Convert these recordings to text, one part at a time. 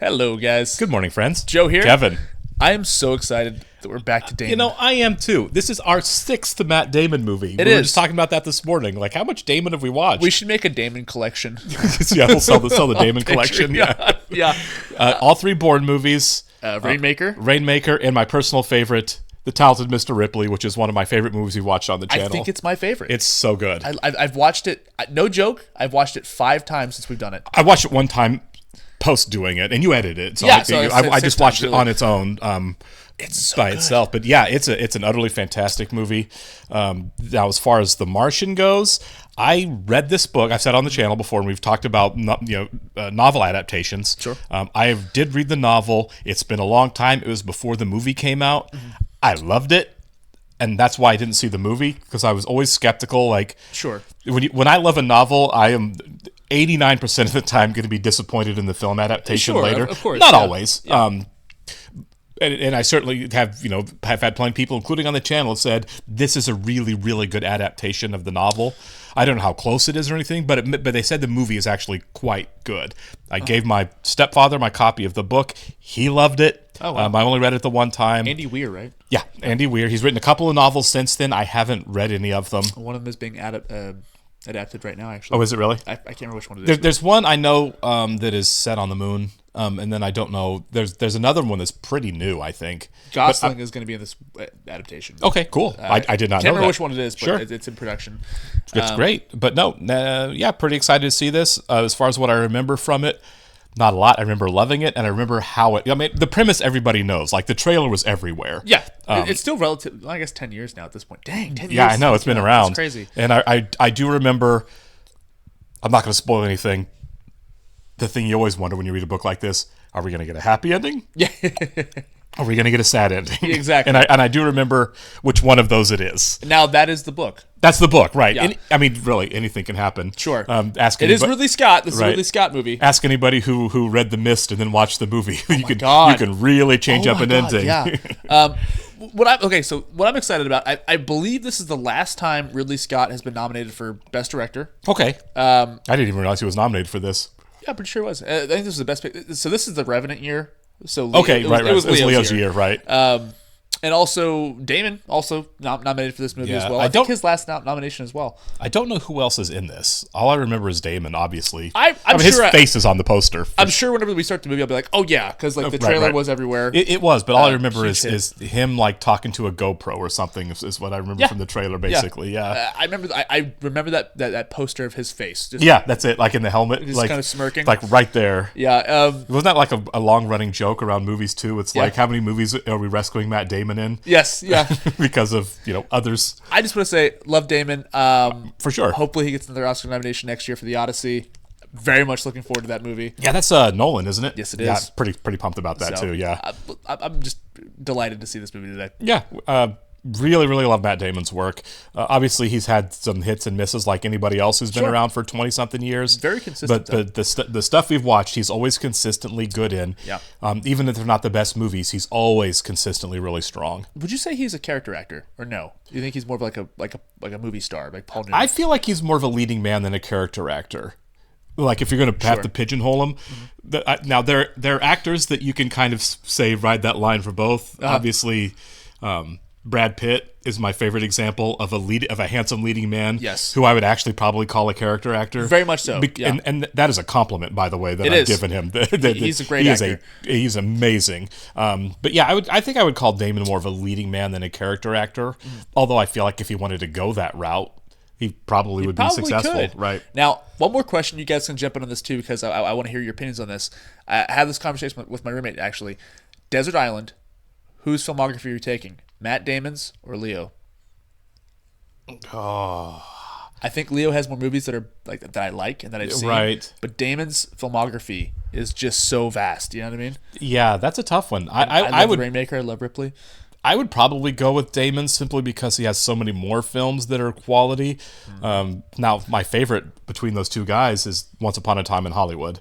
Hello, guys. Good morning, friends. Joe here. Kevin. I am so excited that we're back to Damon. You know, I am too. This is our 6th Matt Damon movie. We were just talking about that this morning. Like, how much Damon have we watched? We should make a Damon collection. Yeah, we'll sell the Damon collection. Yeah. All 3 Bourne movies. Rainmaker, and my personal favorite, The Talented Mr. Ripley, which is one of my favorite movies we watched on the channel. I think it's my favorite. It's so good. I've watched it, no joke, I've watched it 5 times since we've done it. I watched it one time post doing it, and you edited it. So I just watched it on its own. It's so by good. itself, but yeah, it's an utterly fantastic movie. Now, as far as The Martian goes, I read this book. I've said on the channel before, and we've talked about novel adaptations. Sure. I did read the novel. It's been a long time. It was before the movie came out. Mm-hmm. I loved it, and that's why I didn't see the movie, because I was always skeptical. Like, sure, when I love a novel, I am 89% of the time going to be disappointed in the film adaptation later. Of course, not always. Yeah. And I certainly have had plenty of people, including on the channel, said this is a really, really good adaptation of the novel. I don't know how close it is or anything, but they said the movie is actually quite good. I gave my stepfather my copy of the book. He loved it. Oh, wow. I only read it the one time. Andy Weir, right? Yeah, Andy Weir. He's written a couple of novels since then. I haven't read any of them. One of them is being adapted right now, actually. Oh, is it really? I can't remember which one it is. There's one I know that is set on the moon. And then I don't know. There's another one that's pretty new, I think. Gosling is going to be in this adaptation. Okay, cool. I did not know that. Can't remember which one it is, but sure. it's in production. It's great. But no, pretty excited to see this. As far as what I remember from it, not a lot. I remember loving it, and I remember how it... I mean, the premise everybody knows. Like, the trailer was everywhere. Yeah. It's still relative... Well, I guess 10 years now at this point. Dang, 10 years. Yeah, I know. It's been around. It's crazy. And I do remember... I'm not going to spoil anything. The thing you always wonder when you read a book like this, are we going to get a happy ending? Yeah. Are we going to get a sad ending? Exactly. And I do remember which one of those it is. Now, that is the book. That's the book, right. Yeah. I mean, really, anything can happen. Sure. It is Ridley Scott. This is a Ridley Scott movie. Ask anybody who read The Mist and then watched the movie. Oh you God. can really change up an ending. Yeah. So what I'm excited about, I believe this is the last time Ridley Scott has been nominated for Best Director. Okay. I didn't even realize he was nominated for this. Yeah, I'm pretty sure it was. I think this was the best pick. So this is the Revenant year. So it was Leo's year, right? And also Damon also nominated for this movie as well. I think his last nomination as well. I don't know who else is in this. All I remember is Damon, obviously. I'm sure his face is on the poster. I'm sure whenever we start the movie, I'll be like, oh yeah, because like the trailer was everywhere. It was, but all I remember is him like talking to a GoPro or something. Is what I remember from the trailer, basically. Yeah. I remember that poster of his face. That's it. Like in the helmet, just like kind of smirking, like right there. Yeah. Wasn't that like a long running joke around movies too? It's like, how many movies are we rescuing Matt Damon in? Yes. Yeah. Because of others. I just want to say, love Damon. For sure. Hopefully he gets another Oscar nomination next year for The Odyssey. Very much looking forward to that movie. Yeah, that's Nolan, isn't it? Yes, it is. Yeah, pretty pumped about that too. Yeah, I'm just delighted to see this movie today. Yeah. Really, really love Matt Damon's work. Obviously, he's had some hits and misses like anybody else who's been around for 20-something years. Very consistent. But the stuff we've watched, he's always consistently good in. Yeah. Even if they're not the best movies, he's always consistently really strong. Would you say he's a character actor or no? You think he's more of like a movie star, like Paul Newman? I feel like he's more of a leading man than a character actor. Like if you're going to have to pigeonhole him, now there are actors that you can kind of say ride that line for both. Obviously. Brad Pitt is my favorite example of a handsome leading man. Yes. Who I would actually probably call a character actor. Very much so. And that is a compliment, by the way, that I've given him. He's a great actor. He's amazing. But yeah, I think I would call Damon more of a leading man than a character actor. Although I feel like if he wanted to go that route, he probably would be successful. Could. Right. Now, one more question. You guys can jump in on this too, because I want to hear your opinions on this. I had this conversation with my roommate actually. Desert Island. Whose filmography are you taking? Matt Damon's or Leo? Oh, I think Leo has more movies that are like that I like and that I've seen. Right. But Damon's filmography is just so vast. You know what I mean? Yeah, that's a tough one. I love Rainmaker. I love Ripley. I would probably go with Damon simply because he has so many more films that are quality. Now, my favorite between those two guys is Once Upon a Time in Hollywood.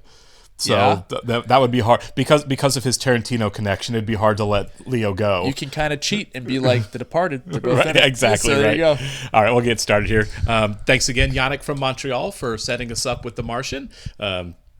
So that would be hard because of his Tarantino connection. It'd be hard to let Leo go. You can kind of cheat and be like The Departed. They're both in it. Exactly. So there you go. All right, we'll get started here. Thanks again, Yannick from Montreal, for setting us up with The Martian.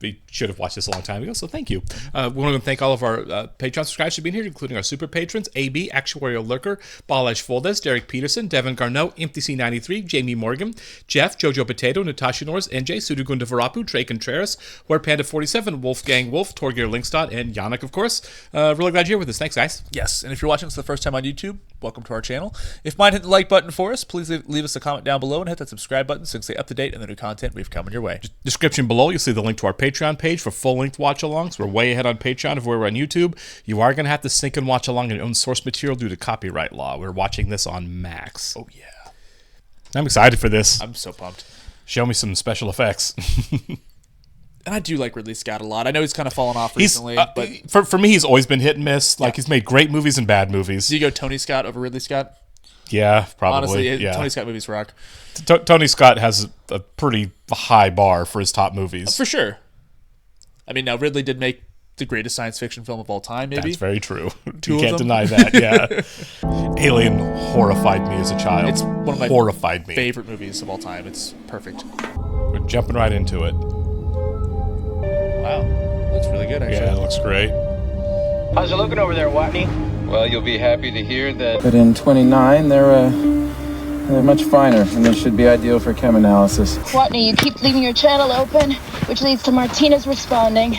we should have watched this a long time ago, so thank you. We want to thank all of our Patreon subscribers for being here, including our super patrons, AB, Actuarial Lurker, Balaj Foldes, Derek Peterson, Devin Garneau, MTC93, Jamie Morgan, Jeff, Jojo Potato, Natasha Norris, NJ, Sudugunda Varapu, Trey Contreras, Where Panda 47, Wolfgang Wolf, Torgeir Linkstad, and Yannick, of course. Really glad you're here with us. Thanks, guys. Yes, and if you're watching this for the first time on YouTube, welcome to our channel. If you mind hitting the like button for us, please leave us a comment down below and hit that subscribe button so you can stay up to date on the new content we've coming your way. Description below, you'll see the link to our Patreon page for full-length watch-alongs. We're way ahead on Patreon of where we're on YouTube. You are going to have to sync and watch along in your own source material due to copyright law. We're watching this on Max. Oh, yeah. I'm excited for this. I'm so pumped. Show me some special effects. And I do like Ridley Scott a lot. I know he's kind of fallen off recently. But for me, he's always been hit and miss. Like, he's made great movies and bad movies. Do you go Tony Scott over Ridley Scott? Yeah, probably. Honestly, yeah. Tony Scott movies rock. Tony Scott has a pretty high bar for his top movies. For sure. I mean, now Ridley did make the greatest science fiction film of all time, maybe. That's very true. Two you of can't them? deny that, yeah. Alien horrified me as a child. It's one of my favorite movies of all time. It's perfect. We're jumping right into it. Wow. Looks really good, actually. Yeah, it looks great. How's it looking over there, Watney? Well, you'll be happy to hear that. But in 29, they're much finer, and they should be ideal for chem analysis. Watney, you keep leaving your channel open, which leads to Martinez responding.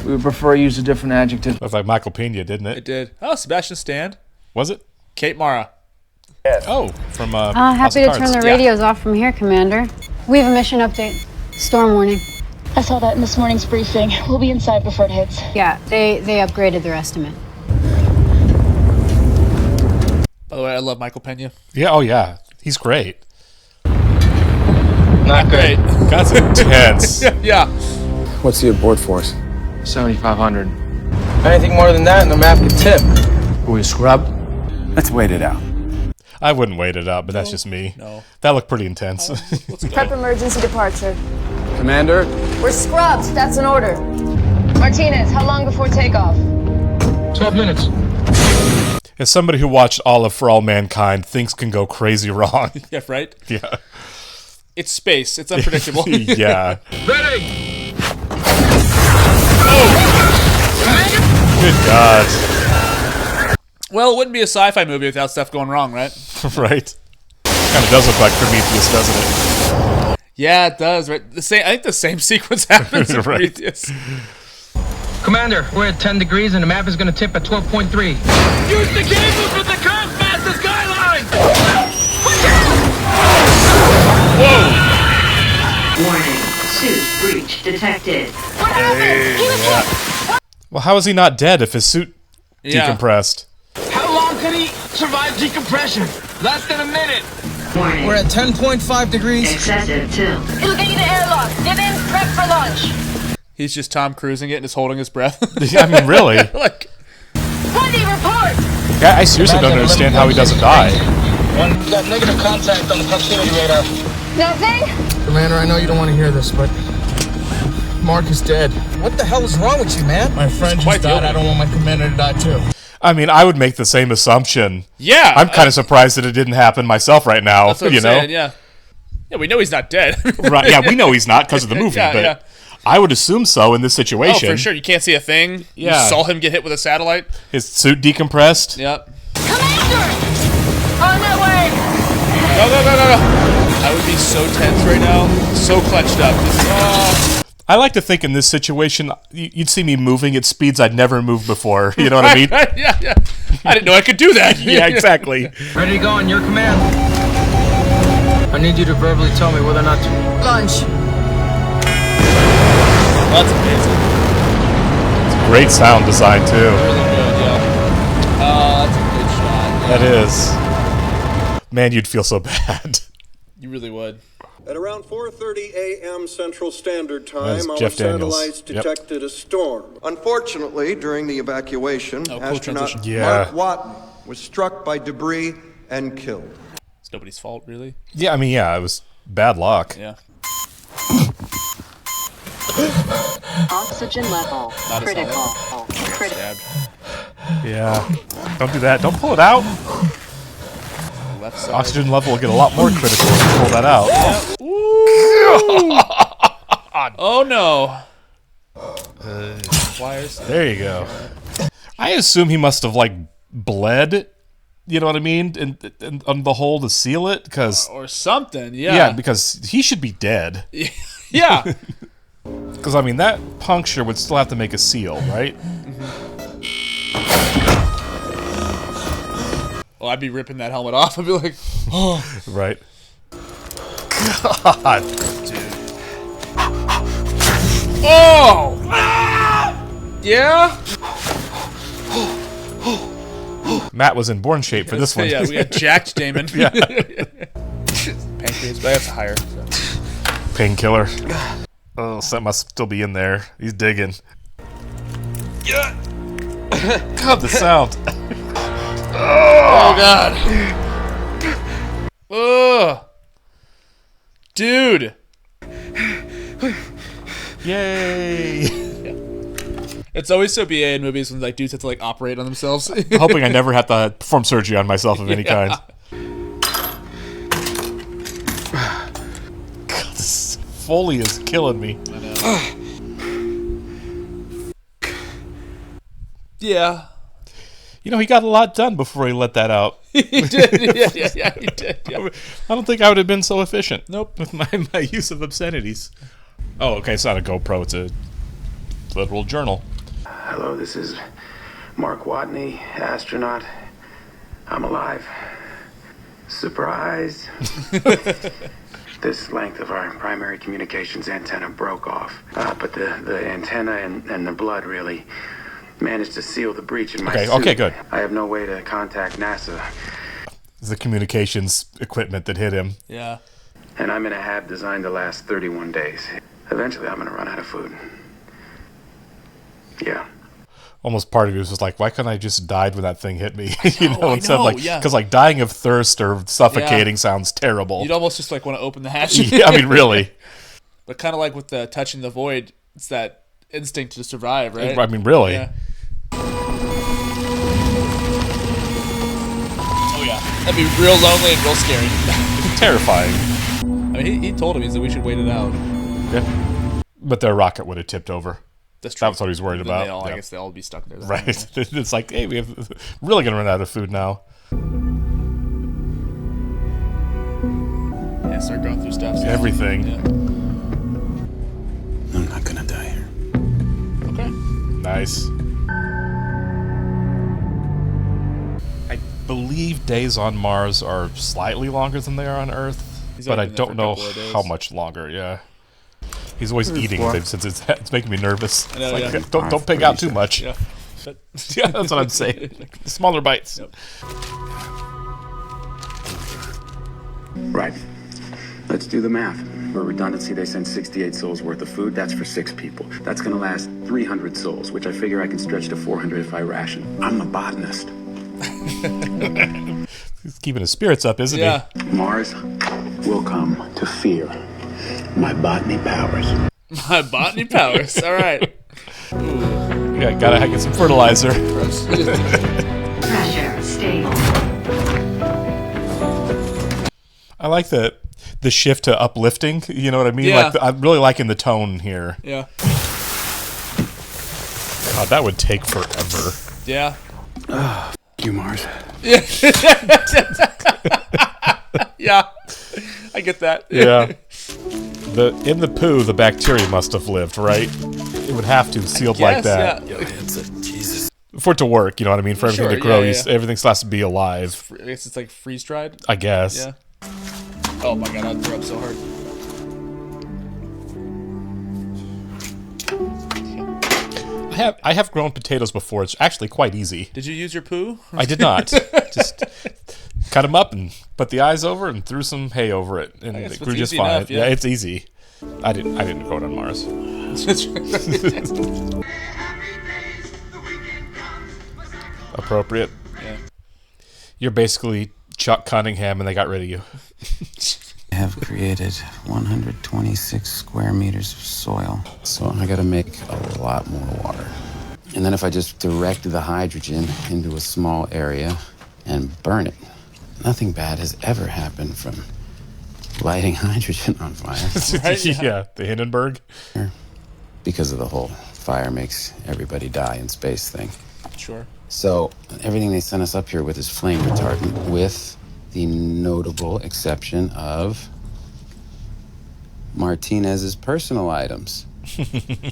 We would prefer use a different adjective. Looked like Michael Pena, didn't it? It did. Oh, Sebastian Stan. Was it? Kate Mara. Oh, from happy to turn the radios off from here, Commander. We have a mission update. Storm warning. I saw that in this morning's briefing. We'll be inside before it hits. Yeah, they upgraded their estimate. By the way, I love Michael Pena. Yeah, oh yeah. He's great. Not great. That's intense. Yeah. What's the abort force? 7,500. Anything more than that, and the map could tip. Will you scrub? Let's wait it out. I wouldn't wait it up, but that's just me. No. That looked pretty intense. Prep emergency departure. Commander? We're scrubbed. That's an order. Martinez, how long before takeoff? 12 minutes. As somebody who watched all of For All Mankind, things can go crazy wrong. Yeah, right? Yeah. It's space. It's unpredictable. Yeah. Ready! Good God. Well, it wouldn't be a sci-fi movie without stuff going wrong, right? Right? Kind of does look like Prometheus, doesn't it? Yeah, it does, right? I think the same sequence happens in Right. Prometheus. Commander, we're at 10 degrees and the map is going to tip at 12.3. Use the cable for the compass master skyline! Warning, suit breach detected. What happened? He was hit! Well, how is he not dead if his suit decompressed? How long can he survive decompression? Less than a minute. Warning, We're at 10.5 degrees. excessive tilt. It'll get you to airlock. Get in, prep for launch. He's just Tom Cruising it and is holding his breath. I mean, really? Like, Wendy, report! Yeah, I seriously don't understand how he doesn't die. We got negative contact on the proximity radar. Nothing? Commander, I know you don't want to hear this, but Mark is dead. What the hell is wrong with you, man? My friend quite just died. the I don't want my commander to die, too. I mean, I would make the same assumption. yeah. I'm kind of surprised that it didn't happen myself right now. That's what I'm you know? saying, yeah. Yeah, we know he's not dead. Right? Yeah, we know he's not because of the movie, Yeah, but yeah. I would assume so in this Oh, situation. for sure. You can't see a thing. Yeah. You saw him get hit with a satellite. His suit decompressed. Yep. Commander! On my way! No. I would be so tense right now. So clutched up. Just, I like to think in this situation, you'd see me moving at speeds I'd never moved before. You know what I mean? yeah. I didn't know I could do that. Yeah, exactly. Ready to go on your command. I need you to verbally tell me whether or not to Launch. That's amazing. Great sound design, too. Really good, yeah. That's a good shot. That is. Man, you'd feel so bad. You really would. At around 4:30 a.m. Central Standard That's Time, our Jeff Daniels. satellites Yep. detected a storm. Unfortunately, during the evacuation, cool astronaut transition. Yeah. Mark Watney was struck by debris and killed. It's nobody's fault, really. Yeah, I mean, yeah, it was bad luck. Yeah. Oxygen level Not as critical. Stabbed. Yeah. Don't do that. Don't pull it out. Left side. Oxygen level will get a lot more critical if you pull that out. God. Oh no. Wires. There you go. I assume he must have like bled. You know what I mean? And on the hole to seal it, because or something. Yeah. Yeah, because he should be dead. Yeah. Because I mean that puncture would still have to make a seal, right? Well, I'd be ripping that helmet off. I'd be like, oh. Right. God, dude. Oh! Yeah? Matt was in born shape for this one. Yeah, we had jacked Damon. Yeah. Pancreas, but I have to hire. So. Painkiller. Oh, something must still be in there. He's digging. Yeah. God, the sound. Oh, God. Ugh. Dude. Yay. Yeah. It's always so BA in movies when like dudes have to like operate on themselves. Hoping I never have to perform surgery on myself of any kind. God, this Foley is killing me. I know. Yeah. You know, he got a lot done before he let that out. He did. Yeah, he did. Yeah. I don't think I would have been so efficient. Nope. With my use of obscenities. Oh, okay, it's not a GoPro, it's a literal journal. Hello, this is Mark Watney, astronaut. I'm alive. Surprise. This length of our primary communications antenna broke off. But the antenna and the blood really managed to seal the breach in my suit. Okay, good. I have no way to contact NASA. It's the communications equipment that hit him. Yeah. And I'm in a hab designed to last 31 days. Eventually, I'm going to run out of food. Yeah. Almost part of it was just like, why couldn't I just died when that thing hit me? You know, instead of like, yeah. because like dying of thirst or suffocating sounds terrible. You'd almost just like want to open the hatch. Yeah, I mean, really. But kind of like with the touching the void, it's that instinct to survive, right? I mean, really. Yeah. Oh yeah, that'd be real lonely and real scary. Terrifying. I mean, he told him, he said we should wait it out. Yeah. But their rocket would have tipped over. That's true. That's what he's worried Then about. I guess they'll all be stuck there. Right. It's like, hey, we're really going to run out of food now. Yeah, start going through stuff. So Everything. Yeah. I'm not going to die here. Okay. Nice. I believe days on Mars are slightly longer than they are on Earth, but I don't know how much longer, yeah. He's always eating since it's making me nervous. I know, like, yeah. Don't pig out too much. Yeah. But, yeah, that's what I'm saying. Smaller bites. Yep. Right. Let's do the math. For redundancy, they send 68 souls worth of food. That's for 6 people. That's going to last 300 souls, which I figure I can stretch to 400 if I ration. I'm a botanist. He's keeping his spirits up, isn't he? Mars will come to fear my botany powers. My botany powers. All right. Ooh. Yeah, gotta get some fertilizer. Pressure stable. I like the shift to uplifting. You know what I mean? Yeah. Like I'm really liking the tone here. Yeah. God, that would take forever. Yeah. You, Mars. Yeah. Yeah. I get that. Yeah. In the poo, the bacteria must have lived, right? It would have to, sealed like that. Yeah. Jesus. For it to work, you know what I mean? For everything to grow, yeah. everything still has to be alive. I guess it's like freeze dried. I guess. Yeah. Oh my god, I'd throw up so hard. I have grown potatoes before. It's actually quite easy. Did you use your poo? I did not. Just cut them up and put the eyes over and threw some hay over it, and it grew just fine. Enough, yeah. It's easy. I didn't grow it on Mars. Appropriate. Yeah. You're basically Chuck Cunningham, and they got rid of you. I have created 126 square meters of soil, so I gotta make a lot more water. And then if I just direct the hydrogen into a small area and burn it, nothing bad has ever happened from lighting hydrogen on fire. Right? Yeah, the Hindenburg. Because of the whole fire makes everybody die in space thing. Sure. So everything they sent us up here with is flame retardant, with the notable exception of Martinez's personal items.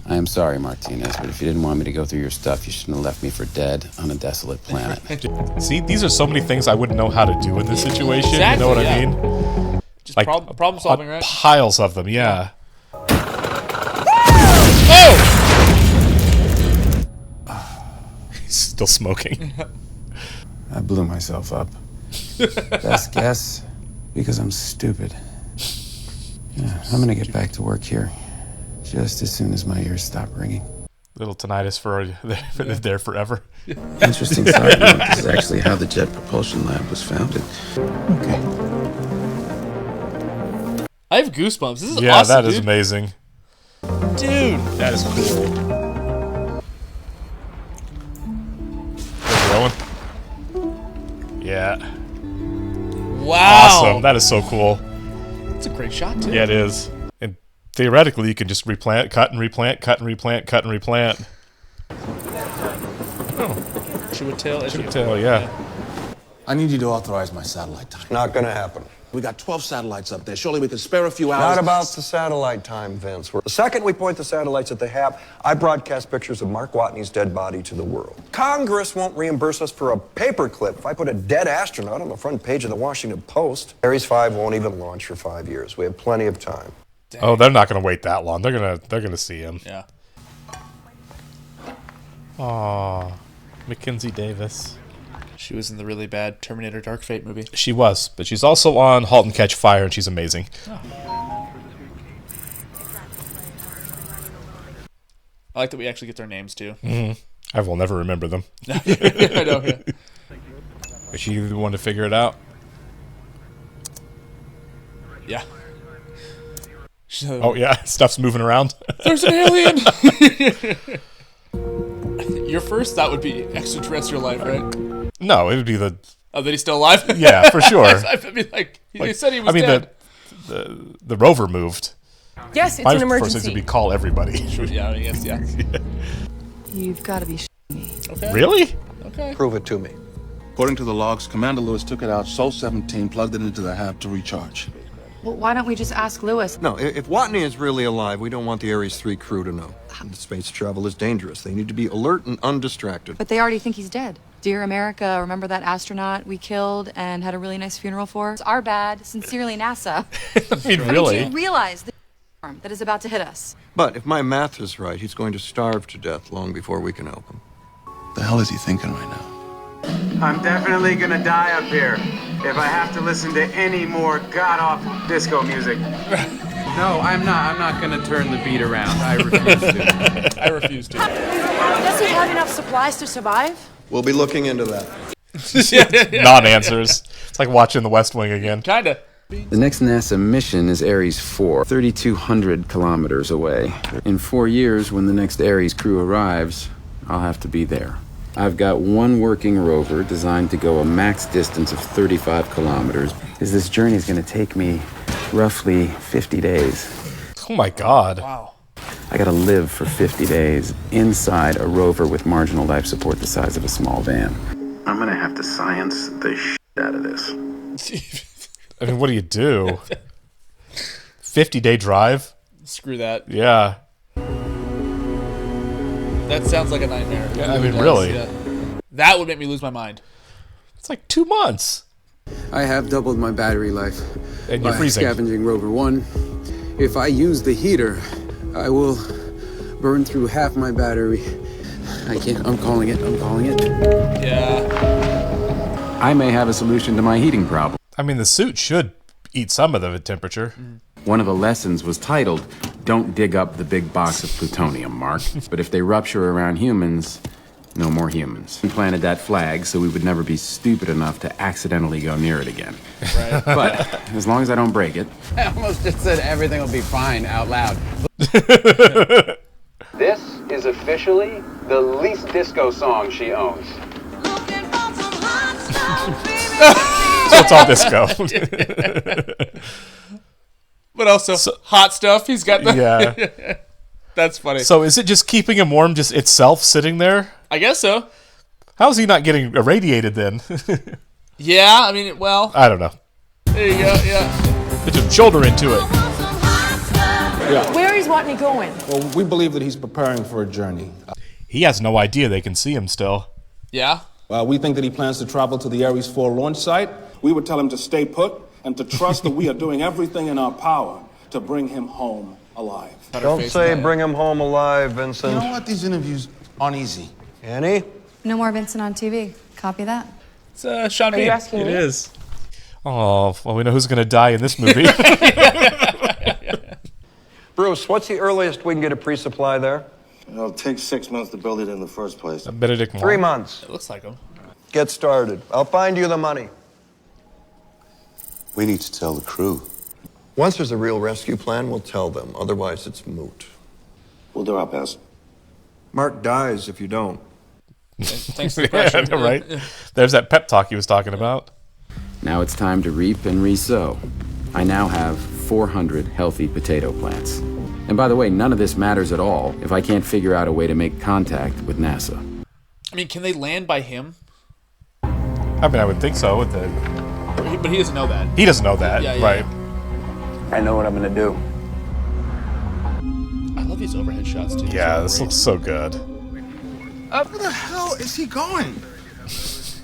I am sorry, Martinez, but if you didn't want me to go through your stuff, you shouldn't have left me for dead on a desolate planet. See, these are so many things I wouldn't know how to do in this situation. Exactly, you know what yeah. I mean? Just problem solving, right? Piles of them, yeah. He's still smoking. I blew myself up. Best guess, because I'm stupid. Yeah, I'm gonna get back to work here just as soon as my ears stop ringing. Little tinnitus for there forever. Interesting side note, this is actually how the Jet Propulsion Lab was founded. Okay. I have goosebumps. This is Yeah, awesome, that is dude. amazing. Dude. That is cool. Going. Yeah. Wow. Awesome. That is so cool. It's a great shot, too. Yeah, it is. And theoretically, you can just replant, cut and replant, cut and replant, cut and replant. Oh. Chewitail, yeah. I need you to authorize my satellite time. Not gonna happen. We got 12 satellites up there. Surely we can spare a few hours. Not about the satellite time, Vince. The second we point the satellites at the HAP, I broadcast pictures of Mark Watney's dead body to the world. Congress won't reimburse us for a paperclip if I put a dead astronaut on the front page of the Washington Post. Ares 5 won't even launch for 5 years. We have plenty of time. Dang. Oh, they're not going to wait that long. They're gonna see him. Yeah. Aw, Mackenzie Davis. She was in the really bad Terminator Dark Fate movie. She was, but she's also on *Halt and Catch Fire*, and she's amazing. Oh. I like that we actually get their names too. Mm-hmm. I will never remember them. I know. Yeah. Is she the one to figure it out? Yeah. Oh yeah, stuff's moving around. There's an alien. Your first thought would be extraterrestrial life, right? No, it would be the. Oh, that he's still alive? Yeah, for sure. I'd be like, he said he was dead. the rover moved. Yes, it's My an emergency. first instinct would be call everybody. Sure, yeah, I guess, yeah. You've got to be me. Okay. Really? Okay. Prove it to me. According to the logs, Commander Lewis took it out, Sol 17 plugged it into the HAB to recharge. Well, why don't we just ask Lewis? No, if Watney is really alive, we don't want the Ares 3 crew to know. The space travel is dangerous. They need to be alert and undistracted. But they already think he's dead. Dear America, remember that astronaut we killed and had a really nice funeral for? It's our bad. Sincerely, NASA. I mean, really? Don't you realize the storm that is about to hit us? But if my math is right, he's going to starve to death long before we can help him. The hell is he thinking right now? I'm definitely gonna die up here if I have to listen to any more god-awful disco music. No, I'm not. I'm not gonna turn the beat around. I refuse to. I refuse to. Does he have enough supplies to survive? We'll be looking into that. Non-answers. It's like watching The West Wing again. Kinda. The next NASA mission is Ares 4, 3,200 kilometers away. In 4 years, when the next Ares crew arrives, I'll have to be there. I've got one working rover designed to go a max distance of 35 kilometers, because this journey is going to take me roughly 50 days. Oh my God. Wow. I gotta live for 50 days inside a rover with marginal life support the size of a small van. I'm gonna have to science the shit out of this. I mean, what do you do? 50-day drive? Screw that. Yeah. That sounds like a nightmare. Yeah, I mean, really. Yeah. That would make me lose my mind. It's like 2 months. I have doubled my battery life And you're by freezing. scavenging rover 1. If I use the heater, I will burn through half my battery. I'm calling it. Yeah. I may have a solution to my heating problem. I mean, the suit should eat some of the temperature. One of the lessons was titled, "Don't dig up the big box of plutonium, Mark." But if they rupture around humans, no more humans. We planted that flag so we would never be stupid enough to accidentally go near it again. Right. But as long as I don't break it. I almost just said everything will be fine out loud. This is officially the least disco song she owns. So it's all disco. But also hot stuff. He's got the... Yeah. That's funny. So is it just keeping him warm just itself sitting there? I guess so. How is he not getting irradiated then? Yeah, I mean, well... I don't know. There you go, yeah. Put your shoulder into it. Yeah. Where is Watney going? Well, we believe that he's preparing for a journey. He has no idea they can see him still. Yeah? Well, we think that he plans to travel to the Ares 4 launch site. We would tell him to stay put and to trust that we are doing everything in our power to bring him home alive. Don't say bring him home alive, Vincent. You know what? These interviews aren't easy. Annie? No more Vincent on TV. Copy that. It's Sean Bean. It is. Oh, well, we know who's going to die in this movie. Bruce, what's the earliest we can get a pre-supply there? It'll take 6 months to build it in the first place. Benedict 3 months. It looks like him. Get started. I'll find you the money. We need to tell the crew. Once there's a real rescue plan, we'll tell them. Otherwise, it's moot. We'll do our best. Mark dies if you don't. Thanks for the question. Yeah, right? There's that pep talk he was talking about. Now it's time to reap and re-sow. I now have 400 healthy potato plants. And by the way, none of this matters at all if I can't figure out a way to make contact with NASA. I mean, can they land by him? I mean, I would think so. With the... But he doesn't know that. He doesn't know that, Yeah, right? Yeah. I know what I'm gonna do. I love these overhead shots, too. Yeah, this looks so good. Where the hell is he going?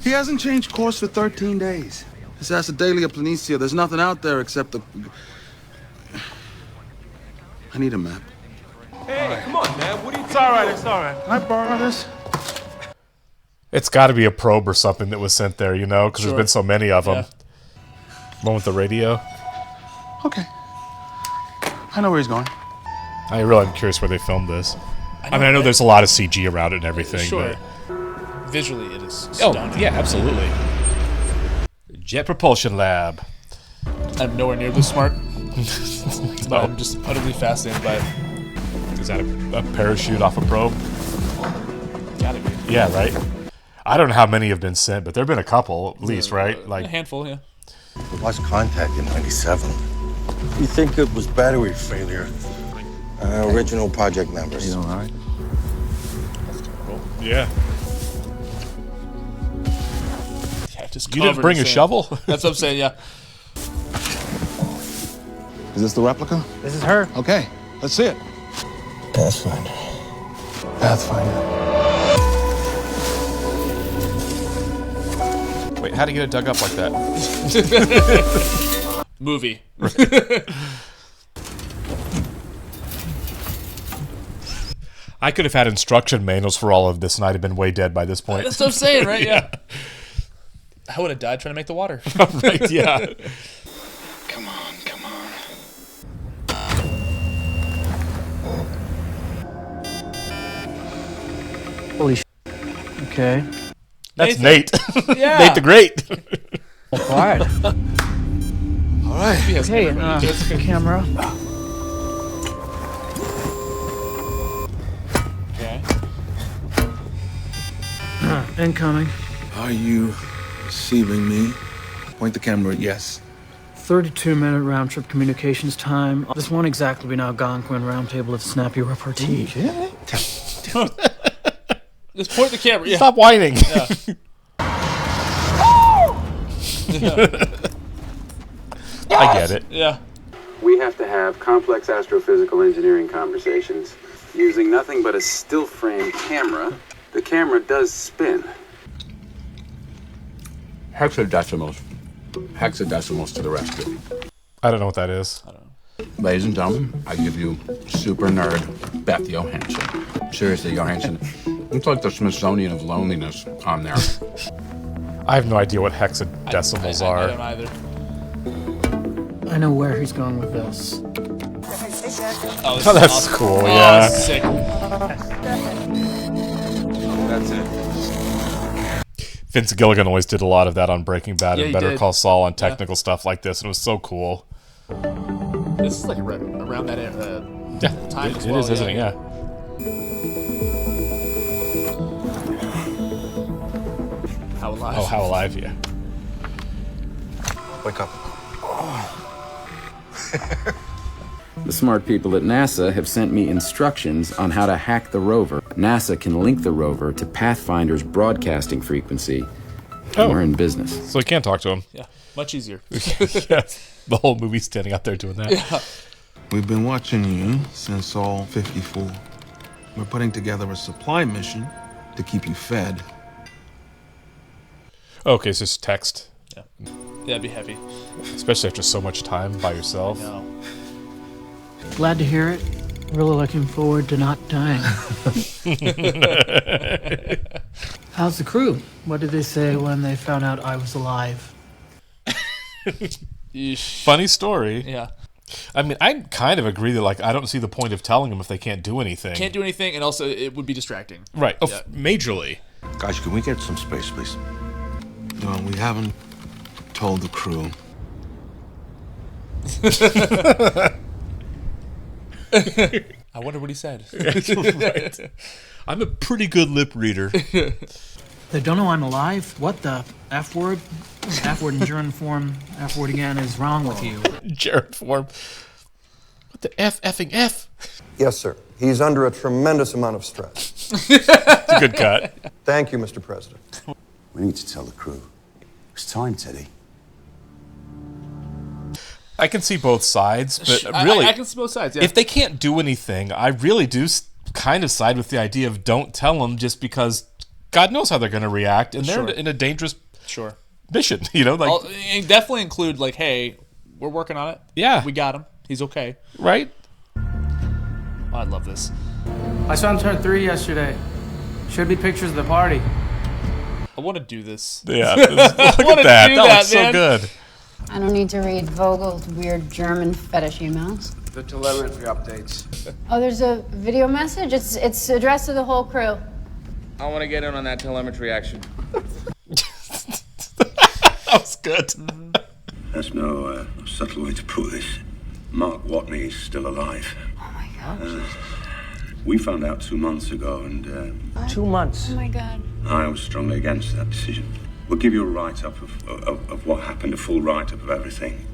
He hasn't changed course for 13 days. This is Daily Planitia. There's nothing out there except the... I need a map. Hey, come on, man. What are you It's all right. It's all right. Can I borrow this? It's got to be a probe or something that was sent there, you know, because Sure. there's been so many of them. Yeah. One with the radio. Okay. I know where he's going. I really am curious where they filmed this. I know there's a lot of CG around it and everything. Sure. But... Visually, it is Oh, stunning. yeah, absolutely. Jet Propulsion Lab. I'm nowhere near this smart. No. But I'm just utterly fascinated by it. Is that a parachute off a probe? Gotta be. Yeah, right? I don't know how many have been sent, but there have been a couple, at least, right? A Like handful, yeah. We lost contact in 97. We think it was battery failure. Original project members. You know, all right? Yeah. Yeah, just You didn't covered bring in a sand. shovel? That's what I'm saying, yeah. Is this the replica? This is her. Okay, let's see it. Pathfinder. Pathfinder. Wait, how to get it dug up like that? Movie. I could have had instruction manuals for all of this, and I'd have been way dead by this point. That's what I'm saying, right? Yeah. I would have died trying to make the water. Right, yeah. Come on, come on. Holy sh**. Okay. That's Nate. Yeah. Nate the Great. Quiet. All right. Okay, camera. Okay. Incoming. Are you receiving me? Point the camera at yes. 32-minute round-trip communications time. This won't exactly be now Algonquin roundtable of snappy repartee. Just point the camera. Yeah. Stop whining. Yeah. I get it. Yeah. We have to have complex astrophysical engineering conversations using nothing but a still frame camera. The camera does spin. Hexadecimals. Hexadecimals to the rescue. I don't know what that is. Ladies and gentlemen, I give you super nerd Beth Johansson. Seriously, Johansson. It's like the Smithsonian of loneliness on there. I have no idea what hexadecimals I are. don't either. I know where he's going with this. Oh, this Oh, is that's awesome. cool, Oh, yeah. sick. That's it. Vince Gilligan always did a lot of that on Breaking Bad Yeah, and he Better did. Call Saul on technical stuff like this, and it was so cool. This is like around that time as It well. is, isn't it? Yeah. How Alive. Oh, How Alive, yeah. Wake up. The smart people at NASA have sent me instructions on how to hack the rover. NASA can link the rover to Pathfinder's broadcasting frequency. Oh. We're in business. So I can't talk to him. Yeah, much easier. Yeah, the whole movie standing out there doing that. Yeah. We've been watching you since all 54. We're putting together a supply mission to keep you fed. Okay, so it's text. Yeah, that'd be heavy. Especially after so much time by yourself. No. Glad to hear it. Really looking forward to not dying. How's the crew? What did they say when they found out I was alive? Funny story. Yeah. I mean, I kind of agree that, like, I don't see the point of telling them if they can't do anything. Can't do anything, and also it would be distracting. Right. Oh, Yeah. Majorly. Guys, can we get some space, please? No, we haven't told the crew. I wonder what he said. Right. I'm a pretty good lip reader. They don't know I'm alive? What the F word? F word in gerund form, F word again is wrong with you. Gerund form. What the effing F? Yes, sir. He's under a tremendous amount of stress. It's a good cut. Thank you, Mr. President. We need to tell the crew. It's time, Teddy. I can see both sides, but I- really, I can see both sides, yeah. If they can't do anything, I really do kind of side with the idea of don't tell them, just because God knows how they're going to react, and they're Sure. in a dangerous Sure. mission. You know, like And definitely include like, hey, we're working on it. Yeah. We got him. He's okay. Right? Oh, I love this. My son turned 3 yesterday. Should be pictures of the party. I want to do this. Yeah. I Look at wanna that. do That looks so man. good. I don't need to read Vogel's weird German fetish emails. The telemetry updates. Oh, there's a video message? It's addressed to the whole crew. I want to get in on that telemetry action. That was good. There's no subtle way to put this. Mark Watney is still alive. Oh my gosh. We found out 2 months ago, and 2 months. Oh my god. I was strongly against that decision. We'll give you a write-up of what happened, a full write-up of everything.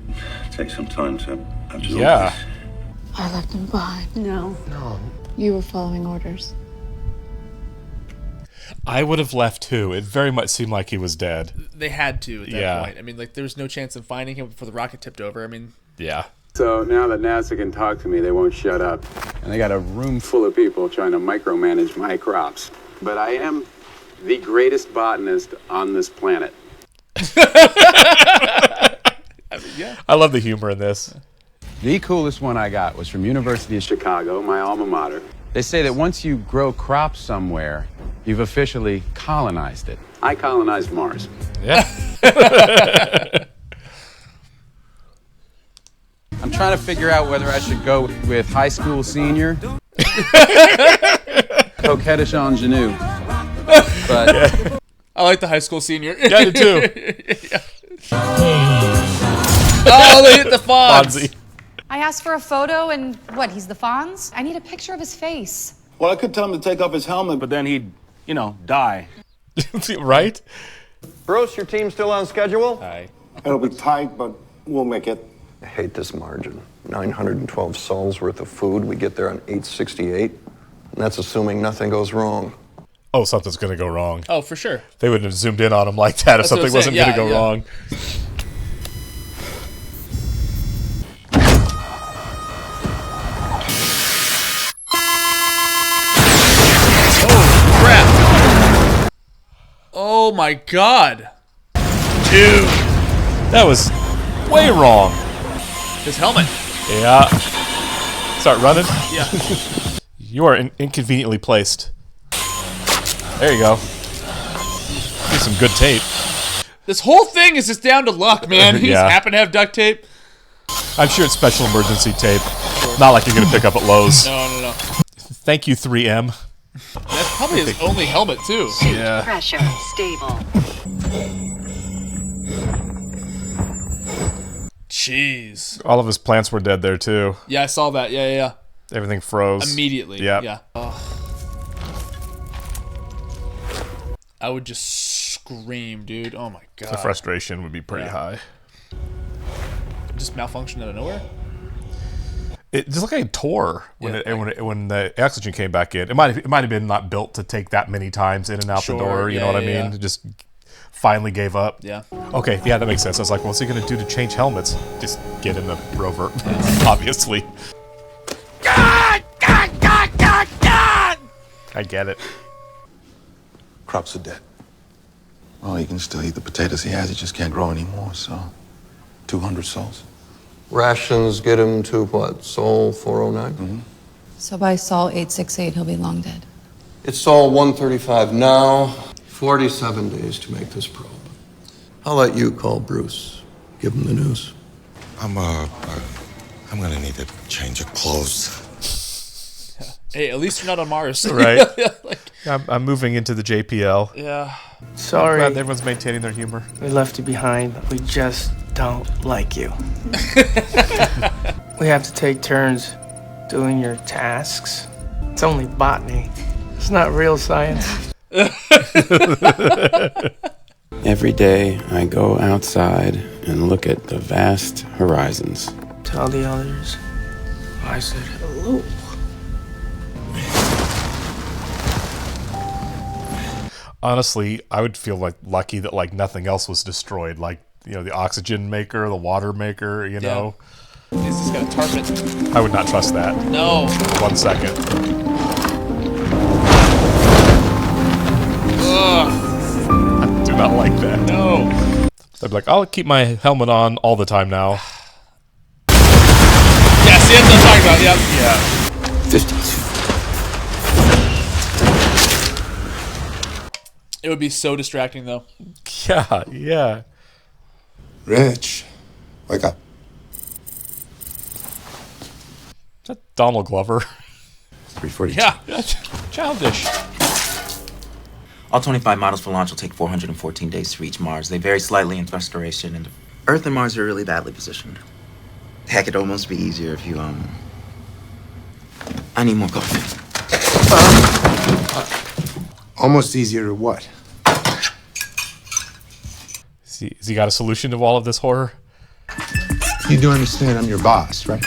Take some time to absorb Yeah. this. I left him behind. No. You were following orders. I would have left too. It very much seemed like he was dead. They had to at that Yeah. point. I mean, like, there was no chance of finding him before the rocket tipped over. I mean, Yeah. So now that NASA can talk to me, they won't shut up. And they got a room full of people trying to micromanage my crops. But I am the greatest botanist on this planet. yeah. I love the humor in this. The coolest one I got was from University of Chicago, my alma mater. They say that once you grow crops somewhere, you've officially colonized it. I colonized Mars. Yeah. I'm trying to figure out whether I should go with high school senior, coquettish ingenue. But Yeah. I like the high school senior. Yeah, I do too. Yeah. Oh, they hit the Fonz. Fonzie. I asked for a photo, and what, he's the Fonz? I need a picture of his face. Well, I could tell him to take off his helmet, but then he'd, die. Right? Bruce, your team still on schedule? Hi. It'll be tight, but we'll make it. I hate this margin. 912 sols worth of food. We get there on 868. And that's assuming nothing goes wrong. Oh, something's going to go wrong. Oh, for sure. They wouldn't have zoomed in on him like that if That's what I'm something wasn't saying. going to go Yeah, yeah. wrong. Crap. Oh my god. Dude. That was way wrong. His helmet. Yeah. Start running. Yeah. You are inconveniently placed. There you go. Here's some good tape. This whole thing is just down to luck, man. He Yeah. just happened to have duct tape. I'm sure it's special emergency tape. Not like you're going to pick up at Lowe's. No. Thank you, 3M. That's probably his only helmet, too. Yeah. Pressure stable. Jeez. All of his plants were dead there, too. Yeah, I saw that. Yeah. Everything froze. Immediately. Yeah. Yeah. Oh. I would just scream, dude. Oh my god. The frustration would be pretty high. Just malfunction out of nowhere? It just looked like it tore when the oxygen came back in. It might have been not built to take that many times in and out the door. You know what I mean? It just finally gave up. Yeah. Okay. Yeah, that makes sense. I was like, what's he going to do to change helmets? Just get in the rover, obviously. God! I get it. Crops are dead. Well, he can still eat the potatoes he has. He just can't grow anymore. So, 200 souls. Rations get him to what? Sol 409? Mm-hmm. So by Sol 868, he'll be long dead. It's Sol 135 now. 47 days to make this probe. I'll let you call Bruce. Give him the news. I'm gonna need to change of clothes. Hey, at least you're not on Mars. Right. I'm moving into the JPL. Yeah. Sorry. Glad everyone's maintaining their humor. We left you behind, but we just don't like you. We have to take turns doing your tasks. It's only botany. It's not real science. Every day I go outside and look at the vast horizons. Tell the others I said hello. Honestly, I would feel like lucky that like nothing else was destroyed. Like, you know, the oxygen maker, the water maker, you know. He's just got a tarp it. I would not trust that. No. For 1 second. Ugh. I do not like that. No. I'd be like, I'll keep my helmet on all the time now. Yeah, see, that's what I'm talking about. Yep. Yeah. 50. It would be so distracting, though. Yeah, yeah. Rich, wake up. Is that Donald Glover? 340. Yeah, childish. All 25 models for launch will take 414 days to reach Mars. They vary slightly in thrust duration, and Earth and Mars are really badly positioned. Heck, it'd almost be easier if you, I need more coffee. Almost easier to what? Has he got a solution to all of this horror? You do understand I'm your boss, right?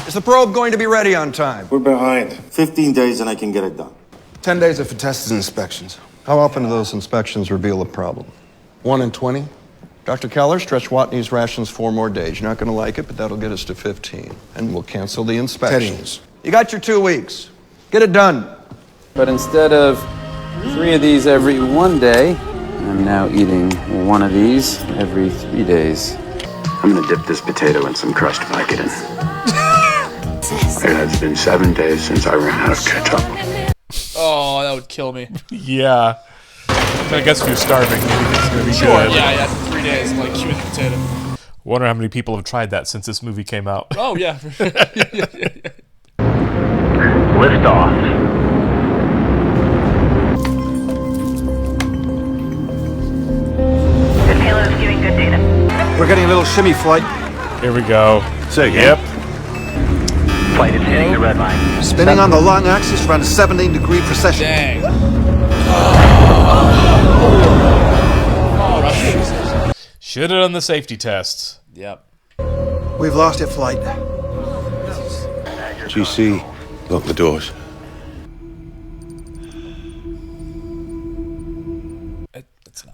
Is the probe going to be ready on time? We're behind. 15 days and I can get it done. 10 days for tests and inspections. How often do those inspections reveal a problem? 1 in 20? Dr. Keller, stretch Watney's rations 4 more days. You're not going to like it, but that'll get us to 15. And we'll cancel the inspections. You got your 2 weeks. Get it done. But instead of 3 of these every 1 day, I'm now eating 1 of these every 3 days. I'm gonna dip this potato in some crushed Vicodin. It has been 7 days since I ran out of ketchup. Oh, that would kill me. Yeah. I guess if you're starving, maybe it's gonna be good. Yeah, 3 days, like chewing the potato. Wonder how many people have tried that since this movie came out. Oh, yeah. Lift off. Giving good data. We're getting a little shimmy flight. Here we go. Say Yep. Flight is hitting the red line. Spinning on the long axis around a 17-degree precession. Dang. Should have done the safety tests. Yep. We've lost it, flight. GC, lock the doors.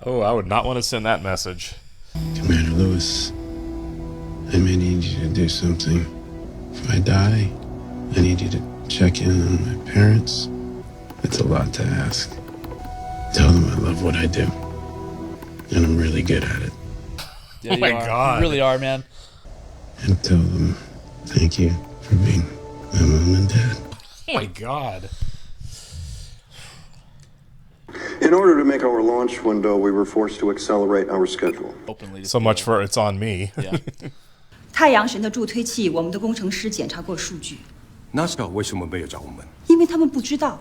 Oh, I would not want to send that message. Commander Lewis, I may need you to do something. If I die, I need you to check in on my parents. It's a lot to ask. Tell them I love what I do. And I'm really good at it. Yeah, oh my God. You really are, man. And tell them thank you for being my mom and dad. Oh my God. In order to make our launch window, we were forced to accelerate our schedule. So much for it's on me. Yeah. 太阳神的助推器，我们的工程师检查过数据， NASA 为什么没有找我们？因为他们不知道，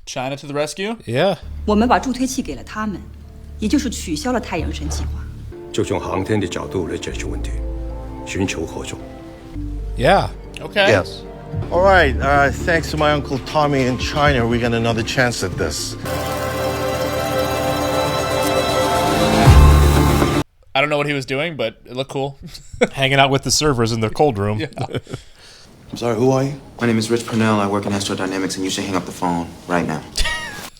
China to the rescue? Yeah. 我们把助推器给了他们，也就是取消了太阳神计划。就从航天的角度来解决问题，寻求合作。 Yeah. Okay. Yes. All right. Thanks to my Uncle Tommy in China, we got another chance at this. I don't know what he was doing, but it looked cool. Hanging out with the servers in their cold room. Yeah. I'm sorry, who are you? My name is Rich Purnell. I work in astrodynamics, and you should hang up the phone right now.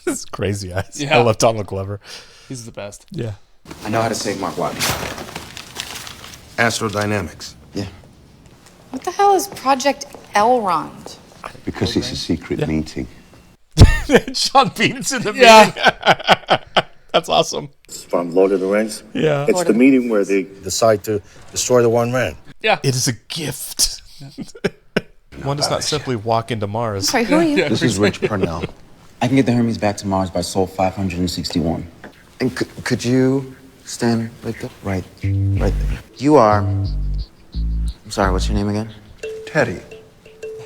This is crazy eyes. Yeah. I love Donald Glover. He's the best. Yeah. I know how to save Mark Watney. Astrodynamics. Yeah. What the hell is Project Elrond? Because it's a secret meeting. Sean Bean's in the meeting. That's awesome. From Lord of the Rings? Yeah. It's the meeting where they decide to destroy the One Ring. Yeah. It is a gift. One does not simply walk into Mars. Sorry, who are you? This is Rich Purnell. I can get the Hermes back to Mars by Sol 561. And could you stand right there? Right there. You are... I'm sorry, what's your name again? Teddy.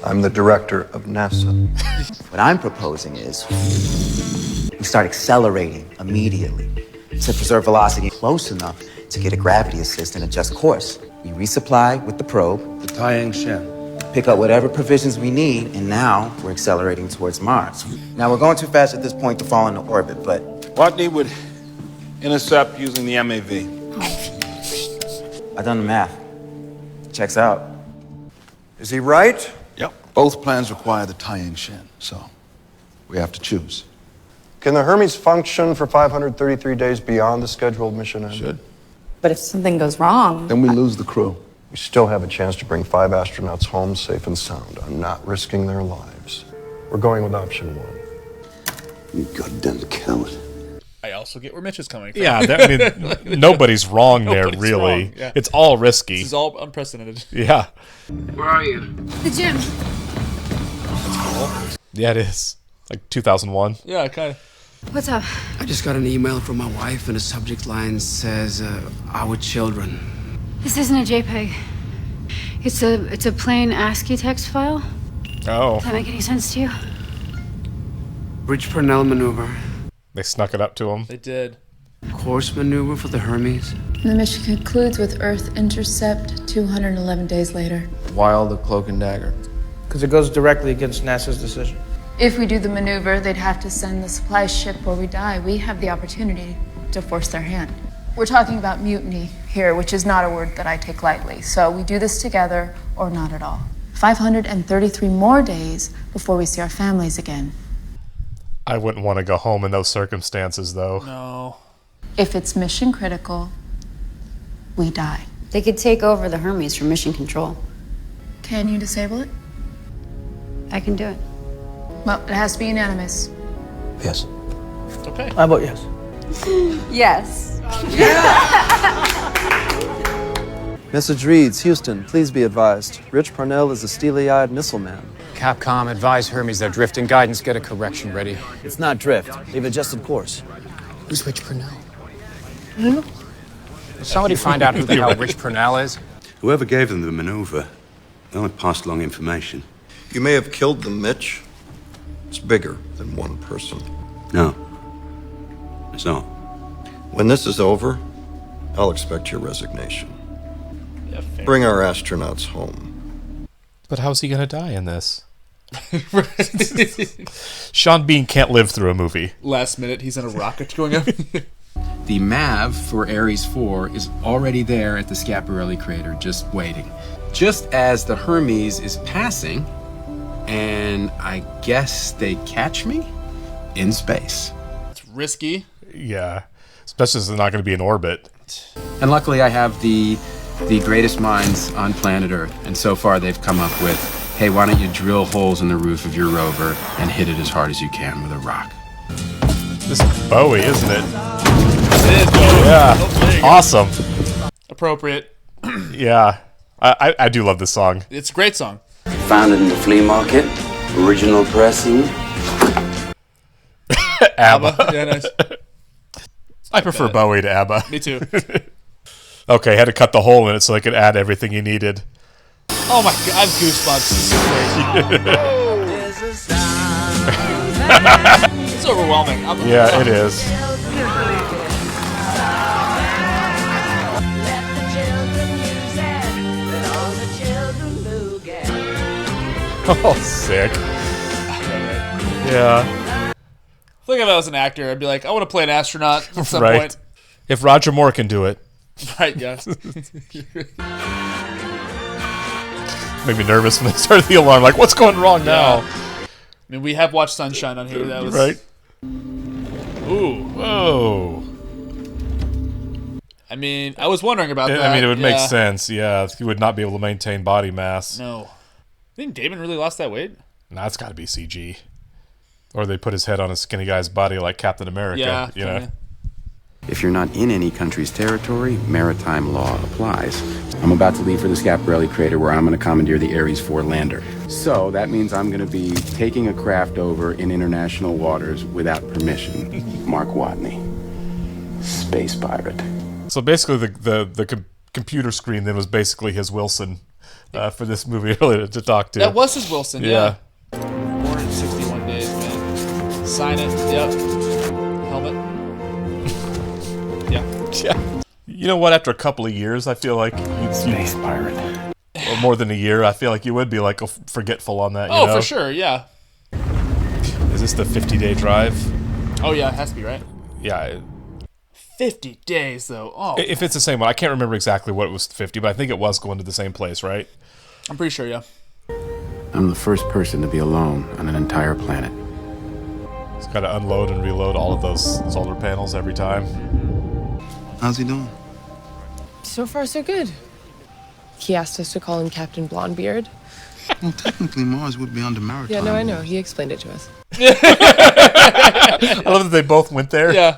I'm the director of NASA. What I'm proposing is we start accelerating immediately to preserve velocity close enough to get a gravity assist and adjust course. We resupply with the probe. The Taiyang Shen. Pick up whatever provisions we need, and now we're accelerating towards Mars. Now, we're going too fast at this point to fall into orbit, but... Watney would intercept using the MAV. I've done the math. Checks out. Is he right? Yep. Both plans require the Taiyang Shen, so we have to choose. Can the Hermes function for 533 days beyond the scheduled mission end? Should. But if something goes wrong... Then we lose the crew. We still have a chance to bring 5 astronauts home safe and sound. I'm not risking their lives. We're going with option 1. You goddamn coward. I also get where Mitch is coming from. Yeah, I mean, nobody's wrong there, really. Wrong, yeah. It's all risky. This is all unprecedented. Yeah. Where are you? The gym. Yeah, it is. Like 2001. Yeah, kind of. What's up? I just got an email from my wife, and the subject line says, our children. This isn't a JPEG. It's a plain ASCII text file. Oh. Does that make any sense to you? Rich Purnell maneuver. They snuck it up to him. They did. Course maneuver for the Hermes. The mission concludes with Earth intercept 211 days later. Why all the cloak and dagger? Because it goes directly against NASA's decision. If we do the maneuver, they'd have to send the supply ship where we die. We have the opportunity to force their hand. We're talking about mutiny here, which is not a word that I take lightly. So we do this together or not at all. 533 more days before we see our families again. I wouldn't want to go home in those circumstances, though. No. If it's mission critical, we die. They could take over the Hermes for mission control. Can you disable it? I can do it. Well, it has to be unanimous. Yes. Okay. I vote yes. Yes. Message reads, Houston, please be advised. Rich Purnell is a steely-eyed missile man. Capcom, advise Hermes they're drifting. Guidance, get a correction ready. It's not drift. They've adjusted course. Who's Rich Purnell? Will somebody find out who the hell Rich Purnell is? Whoever gave them the maneuver, they only passed along information. You may have killed them, Mitch. It's bigger than one person. No. It's not. When this is over, I'll expect your resignation. Yeah, fair. Bring our astronauts home. But how's he going to die in this? Sean Bean can't live through a movie. Last minute, he's in a rocket going up. The MAV for Ares 4 is already there at the Schiaparelli crater, just waiting. Just as the Hermes is passing, and I guess they catch me in space. It's risky. Yeah. Especially since they're not going to be in orbit. And luckily I have the greatest minds on planet Earth, and so far they've come up with, hey, why don't you drill holes in the roof of your rover and hit it as hard as you can with a rock. This is Bowie, isn't it? It is Bowie. Yeah. Oh, awesome. Appropriate. Yeah. I do love this song. It's a great song. Found it in the flea market. Original pressing. ABBA. Yeah, nice. I prefer Bowie to ABBA. Me too. Okay, had to cut the hole in it so I could add everything you needed. Oh my god, I have goosebumps. It's overwhelming. Yeah, it is. Oh, sick. Yeah. I think if I was an actor, I'd be like, I want to play an astronaut at some Right. point. If Roger Moore can do it, Right, yes. Made me nervous when they started the alarm. Like, what's going wrong now? I mean, we have watched Sunshine on here. That was right. Ooh. Whoa. I mean, I was wondering about that. I mean, it would make Yeah. sense. Yeah, he would not be able to maintain body mass. No. I think Damon really lost that weight. No, it's got to be CG. Or they put his head on a skinny guy's body like Captain America. Yeah, you know. kinda. If you're not in any country's territory, maritime law applies. I'm about to leave for the Schiaparelli crater where I'm going to commandeer the Ares 4 lander. So that means I'm going to be taking a craft over in international waters without permission. Mark Watney, space pirate. So basically, the computer screen then was basically his Wilson for this movie really to talk to. That was his Wilson, yeah. 461 days, man. Sign it. Yep. Helmet. Yeah. Yeah. You know what? After a couple of years, I feel like Space pirate. Or more than a year, I feel like you would be like forgetful on that. You Oh, know? for sure, yeah. Is this the 50-day drive? Oh, yeah, it has to be, right? Yeah. 50 days, though. Oh, if it's the same one, I can't remember exactly what it was 50, but I think it was going to the same place, right? I'm pretty sure, yeah. I'm the first person to be alone on an entire planet. It's got to unload and reload all of those solar panels every time. How's he doing? So far, so good. He asked us to call him Captain Blondebeard. Well, technically, Mars would be under maritime. Yeah, no, I know. He explained it to us. I love that they both went there. Yeah.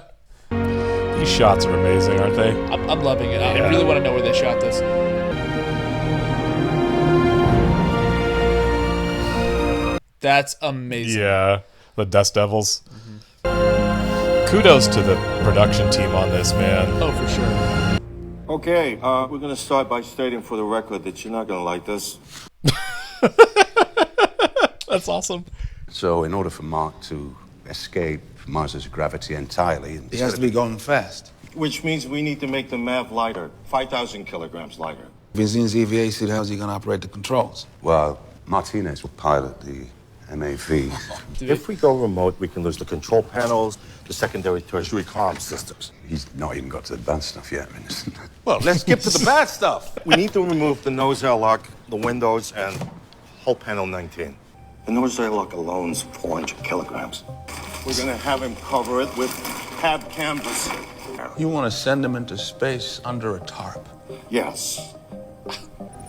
These shots are amazing, aren't they? I'm loving it. I really want to know where they shot this. That's amazing. Yeah, the Dust Devils. Kudos to the production team on this, man. Oh, for sure. Okay, we're going to start by stating for the record that you're not going to like this. That's awesome. So, in order for Mark to escape Mars's gravity entirely, He has to be going fast. Which means we need to make the MAV lighter, 5,000 kilograms lighter. If he's in his EVA suit, how's he going to operate the controls? Well, Martinez will pilot the MAV. If we go remote, we can lose the control panels, the secondary, tertiary comm systems. He's not even got to the bad stuff yet, Minister. Well, let's skip to the bad stuff. We need to remove the nose airlock, the windows, and hull panel 19. The nose airlock alone is 400 kilograms. We're going to have him cover it with pad canvas. You want to send him into space under a tarp? Yes.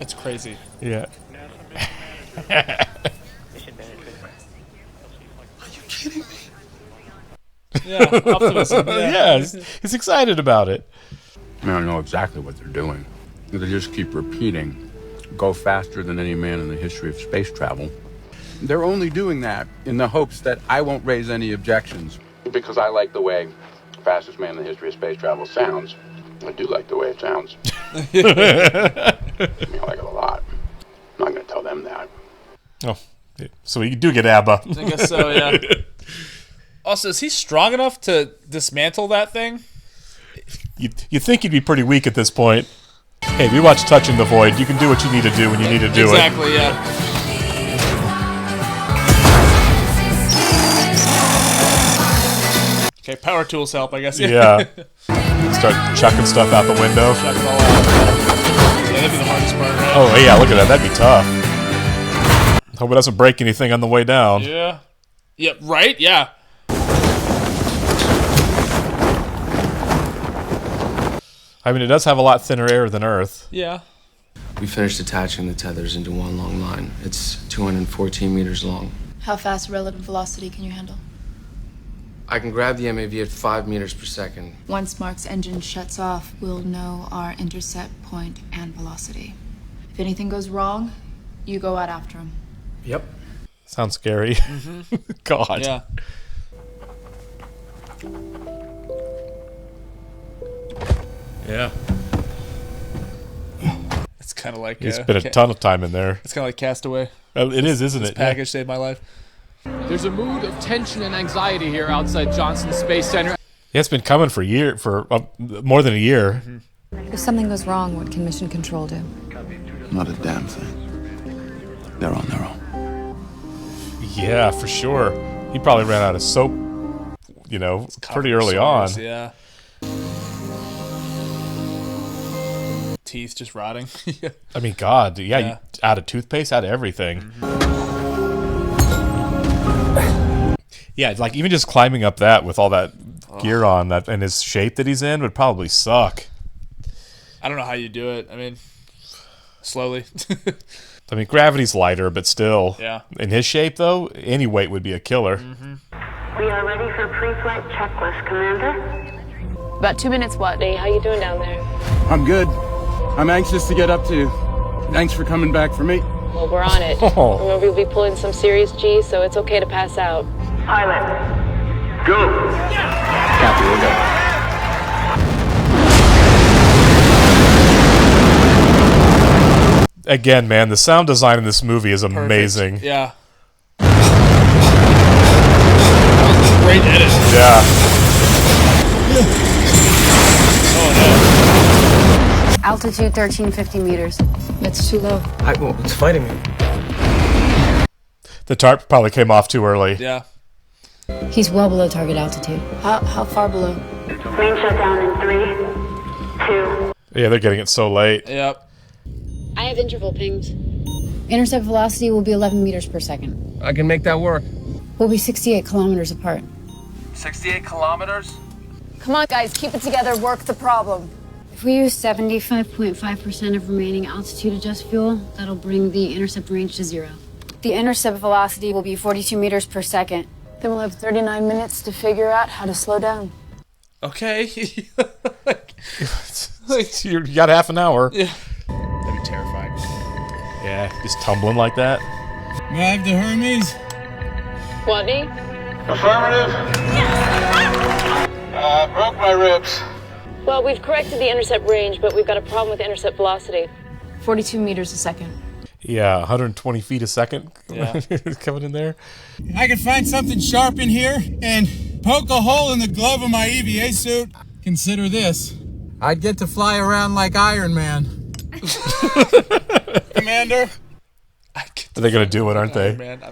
It's crazy. Yeah. Kidding me? Yeah, optimism. Yeah, he's excited about it. I mean, I know exactly what they're doing. They just keep repeating, go faster than any man in the history of space travel. They're only doing that in the hopes that I won't raise any objections. Because I like the way fastest man in the history of space travel sounds. I do like the way it sounds. I mean, I like it a lot. I'm not going to tell them that. Oh, so you do get ABBA. I guess so, yeah. Also, is he strong enough to dismantle that thing? You think he'd be pretty weak at this point. Hey, we watch Touching the Void. You can do what you need to do when you need to do Exactly, it. yeah. Okay, power tools help, I guess. Yeah. Start chucking stuff out the window. Chuck it all out. Yeah, that'd be the hardest part, right? Oh, yeah, look at that. That'd be tough. Hope it doesn't break anything on the way down. Yeah. Yeah, right? Yeah. I mean, it does have a lot thinner air than Earth. Yeah. We finished attaching the tethers into one long line. It's 214 meters long. How fast relative velocity can you handle? I can grab the MAV at 5 meters per second. Once Mark's engine shuts off, we'll know our intercept point and velocity. If anything goes wrong, you go out after him. Yep. Sounds scary. God. Yeah. Yeah. It's kind of like... You spent a ton of time in there. It's kind of like Castaway. It is, isn't this it? package saved my life. There's a mood of tension and anxiety here outside Johnson Space Center. Yeah, it's been coming for more than a year. If something goes wrong, what can mission control do? Not a damn thing. They're on their own. Yeah, for sure. He probably ran out of soap, pretty early on. Yeah. teeth just rotting. I mean, God, you out of toothpaste, out of everything. Yeah, like even just climbing up that with all that gear on that and his shape that he's in would probably suck. I don't know how you do it. I mean, slowly. I mean, gravity's lighter, but still. Yeah. In his shape, though, any weight would be a killer. We are ready for pre-flight checklist, Commander. About 2 minutes, what? Hey, how you doing down there? I'm good. I'm anxious to get up to you. Thanks for coming back for me. Well, we're on it. Remember, you'll be pulling some serious G's, so it's okay to pass out. Pilot, go! Copy, we'll go. Again, man, the sound design in this movie is amazing. Perfect. Yeah. Great edit. Yeah. Oh, no. Altitude 1350 meters. That's too low. Well, it's fighting me. The tarp probably came off too early. Yeah. He's well below target altitude. How far below? Main shutdown in 3, 2. Yeah, they're getting it so late. Yep. I have interval pings. Intercept velocity will be 11 meters per second. I can make that work. We'll be 68 kilometers apart. 68 kilometers? Come on, guys, keep it together. Work the problem. If we use 75.5% of remaining altitude adjust fuel, that'll bring the intercept range to 0. The intercept velocity will be 42 meters per second. Then we'll have 39 minutes to figure out how to slow down. Okay. You got half an hour. Yeah. That'd be terrifying. Yeah, just tumbling like that. Mav to Hermes. Watney? Affirmative. Broke my ribs. Well, we've corrected the intercept range, but we've got a problem with the intercept velocity. 42 meters a second. Yeah, 120 feet a second. Yeah. Coming in there. I could find something sharp in here and poke a hole in the glove of my EVA suit. Consider this. I'd get to fly around like Iron Man. Commander? They're going to do it, aren't they? Man,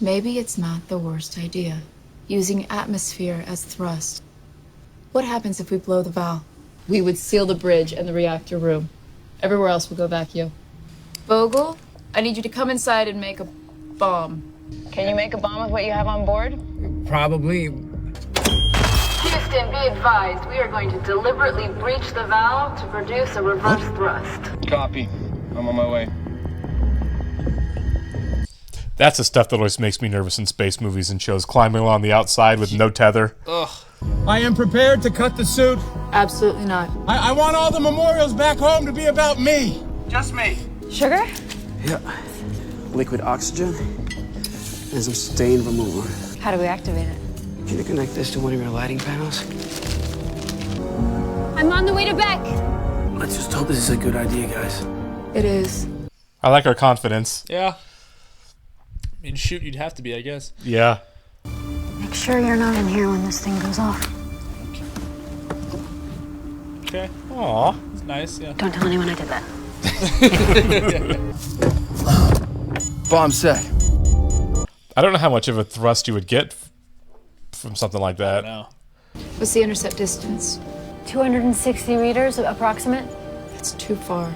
Maybe it's not the worst idea. Using atmosphere as thrust. What happens if we blow the valve? We would seal the bridge and the reactor room. Everywhere else would go vacuum. Vogel, I need you to come inside and make a bomb. Can you make a bomb with what you have on board? Probably. Houston, be advised. We are going to deliberately breach the valve to produce a reverse thrust. Copy. I'm on my way. That's the stuff that always makes me nervous in space movies and shows. Climbing along the outside with no tether. Ugh. I am prepared to cut the suit. Absolutely not. I want all the memorials back home to be about me. Just me. Sugar? Yeah. Liquid oxygen and some stain remover. How do we activate it? Can you connect this to one of your lighting panels? I'm on the way to Beck. Let's just hope this is a good idea, guys. It is. I like our confidence. Yeah. I mean, shoot, you'd have to be, I guess. Yeah. Make sure you're not in here when this thing goes off. Okay. Aw. It's nice, yeah. Don't tell anyone I did that. Bomb set. I don't know how much of a thrust you would get from something like that. No. What's the intercept distance? 260 meters approximate. That's too far.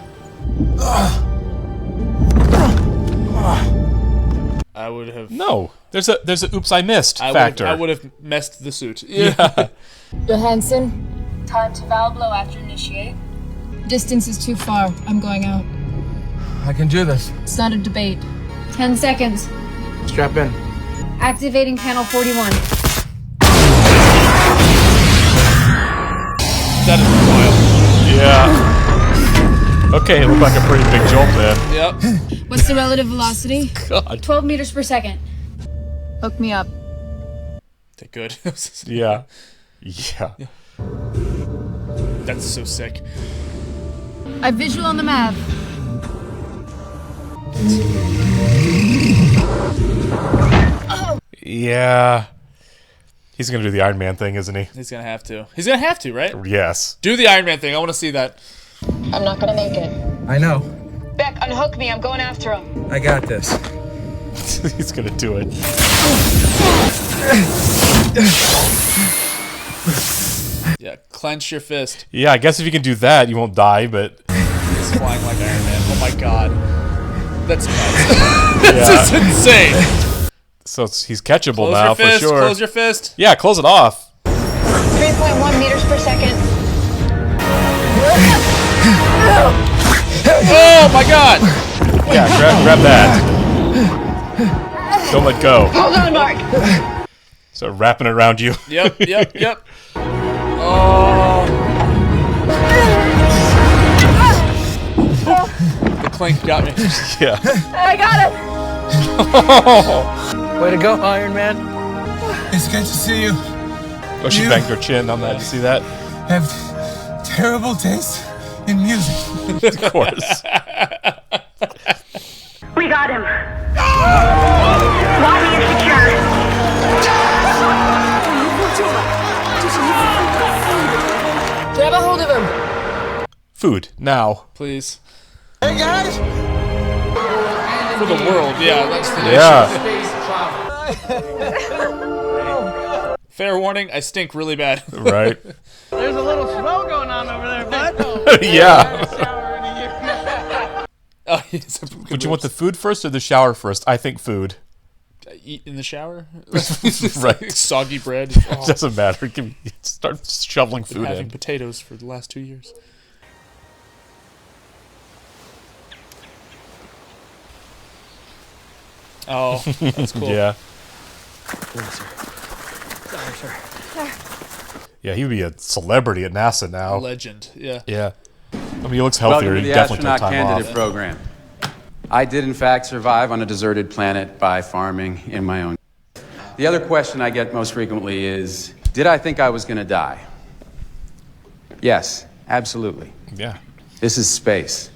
I would have. No. There's a oops I missed factor. I would have messed the suit. Yeah. Johansson, time to valve blow after initiate. Distance is too far. I'm going out. I can do this. It's not a debate. 10 seconds. Strap in. Activating panel 41. That is wild. Yeah. Okay, it looked like a pretty big jolt then. Yep. What's the relative velocity? God. 12 meters per second. Hook me up. They're good. Yeah. Yeah. That's so sick. I visual on the map. Yeah. He's going to do the Iron Man thing, isn't he? He's going to have to. He's going to have to, right? Yes. Do the Iron Man thing. I want to see that. I'm not gonna make it. I know. Beck, unhook me. I'm going after him. I got this. He's going to do it. Yeah, clench your fist. Yeah, I guess if you can do that, you won't die, but... is flying like Iron Man. Oh my god. That's nuts. This is insane. So he's catchable Close now your fist, for sure. Close your fist. Yeah, close it off. 3.1 meters per second. Oh my god. Yeah, grab that. Don't let go. Hold on, Mark. So wrapping it around you. Yep. Oh. The clink got me. Yeah. I got him. Way to go, Iron Man. It's good to see you. Oh, she banged her chin on that. You see that? Have terrible taste in music. Of course. We got him. Lobby is secure. Grab a hold of him. Food now. Please. Hey guys. For the world, yeah. That's the Yeah. Fair warning, I stink really bad. Right. There's a little snow going on over there, bud. Yeah. Oh, yes, Would you want the food first or the shower first? I think food. Eat in the shower? Right. Soggy bread. It doesn't matter. You can start shoveling food having in. potatoes for the last 2 years. Oh, that's cool. Yeah. Sorry, sir. Yeah, he would be a celebrity at NASA now. Legend, yeah. Yeah. I mean, he looks healthier. Welcome to He the definitely took astronaut time candidate off. program. I did, in fact, survive on a deserted planet by farming in my own. The other question I get most frequently is, did I think I was going to die? Yes, absolutely. Yeah. This is space.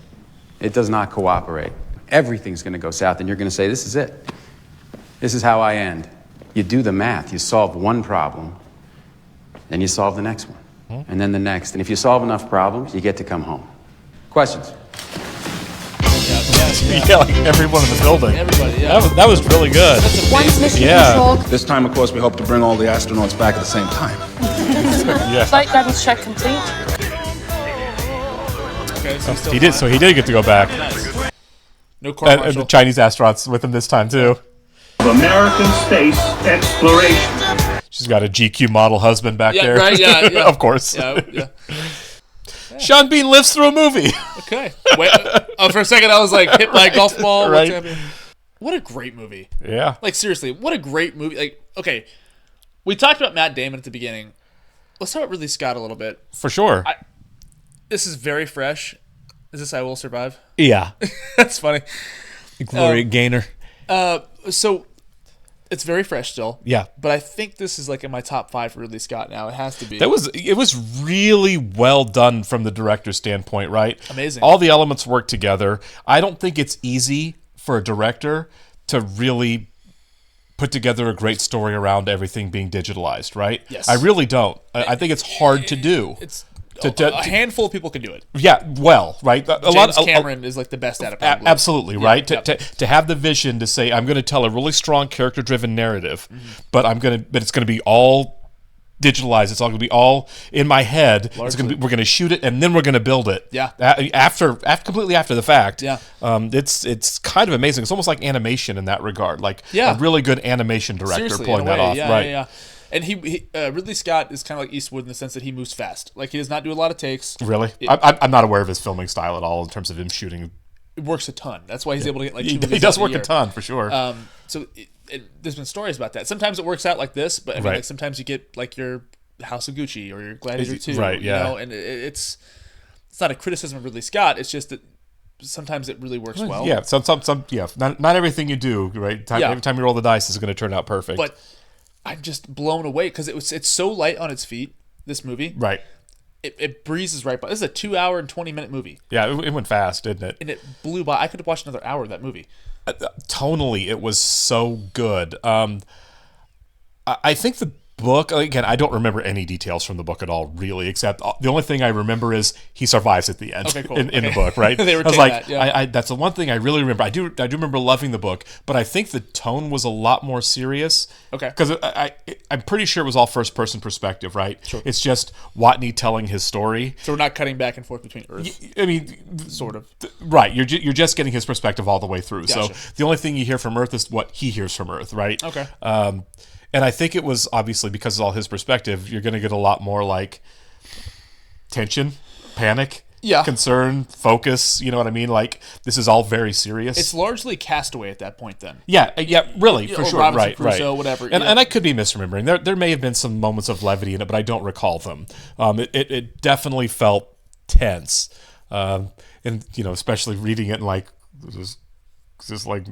It does not cooperate. Everything's going to go south, and you're going to say, this is it. This is how I end. You do the math. You solve one problem, then you solve the next one, and then the next. And if you solve enough problems, you get to come home. Questions? Yeah, like everyone in the building. Everybody, yeah. That was really good. Once mission Yeah. control. This time, of course, we hope to bring all the astronauts back at the same time. Yeah. Flight guidance check complete. Okay, so still He did. So he did get to go back. Nice. No court And martial. the Chinese astronauts with him this time too. American space exploration. She's got a GQ model husband back Yeah, there. right, yeah. Of course. Yeah. Sean Bean lives through a movie. Okay. Wait, for a second, I was like hit by a golf ball. Right. What's happening? What a great movie. Yeah. Like, seriously, what a great movie. Like, okay, we talked about Matt Damon at the beginning. Let's talk about Ridley Scott a little bit. For sure. This is very fresh. Is this I Will Survive? Yeah. That's funny. Glory Gaynor. So it's very fresh still. Yeah. But I think this is like in my top 5 for Ridley Scott now. It has to be. It was really well done from the director's standpoint, right? Amazing. All the elements work together. I don't think it's easy for a director to really put together a great story around everything being digitalized, right? Yes. I really don't. I think it's hard to do. It's a handful of people can do it. Yeah, well, right. James Cameron is like the best at it. Probably. Absolutely, Yeah, right. yep. To have the vision to say, I'm going to tell a really strong character-driven narrative, but it's going to be all digitalized. It's all going to be all in my head. It's going to be, we're going to shoot it and then we're going to build it. Yeah. Completely after the fact. Yeah. It's kind of amazing. It's almost like animation in that regard. Like Yeah. a really good animation director Seriously, pulling in a that way, off. yeah, Right. Yeah. And he Ridley Scott is kind of like Eastwood in the sense that he moves fast. Like he does not do a lot of takes. Really? I'm not aware of his filming style at all in terms of him shooting. It works a ton. That's why he's able to get like 2 He movies does out in work year. a ton, for sure. So there's been stories about that. Sometimes it works out like this, but I mean, Right. like sometimes you get like your House of Gucci or your Gladiator 2. Right, yeah. You know, and it's not a criticism of Ridley Scott. It's just that sometimes it really works well. Yeah, not everything you do, right? Every time you roll the dice is going to turn out perfect. But I'm just blown away because it's so light on its feet, this movie. Right. It breezes right by. This is a 2-hour and 20-minute movie. Yeah, it went fast, didn't it? And it blew by. I could have watched another hour of that movie. Tonally, it was so good. I think the book, again, I don't remember any details from the book at all, really, except the only thing I remember is he survives at the end in the book, right? They I was retain like, that, yeah. that's the one thing I really remember. I do remember loving the book, but I think the tone was a lot more serious. Okay. Because I'm pretty sure it was all first-person perspective, right? Sure. It's just Watney telling his story. So we're not cutting back and forth between Earth. I mean, sort of. Right. You're just getting his perspective all the way through. Gotcha. So the only thing you hear from Earth is what he hears from Earth, right? Okay. And I think it was obviously because of all his perspective, you're going to get a lot more like tension, panic, concern, focus. You know what I mean? Like this is all very serious. It's largely Castaway at that point, then. Yeah, really, for or sure. Robinson Right, Crusoe, right. whatever. And I could be misremembering. There may have been some moments of levity in it, but I don't recall them. It definitely felt tense, and especially reading it and like is this like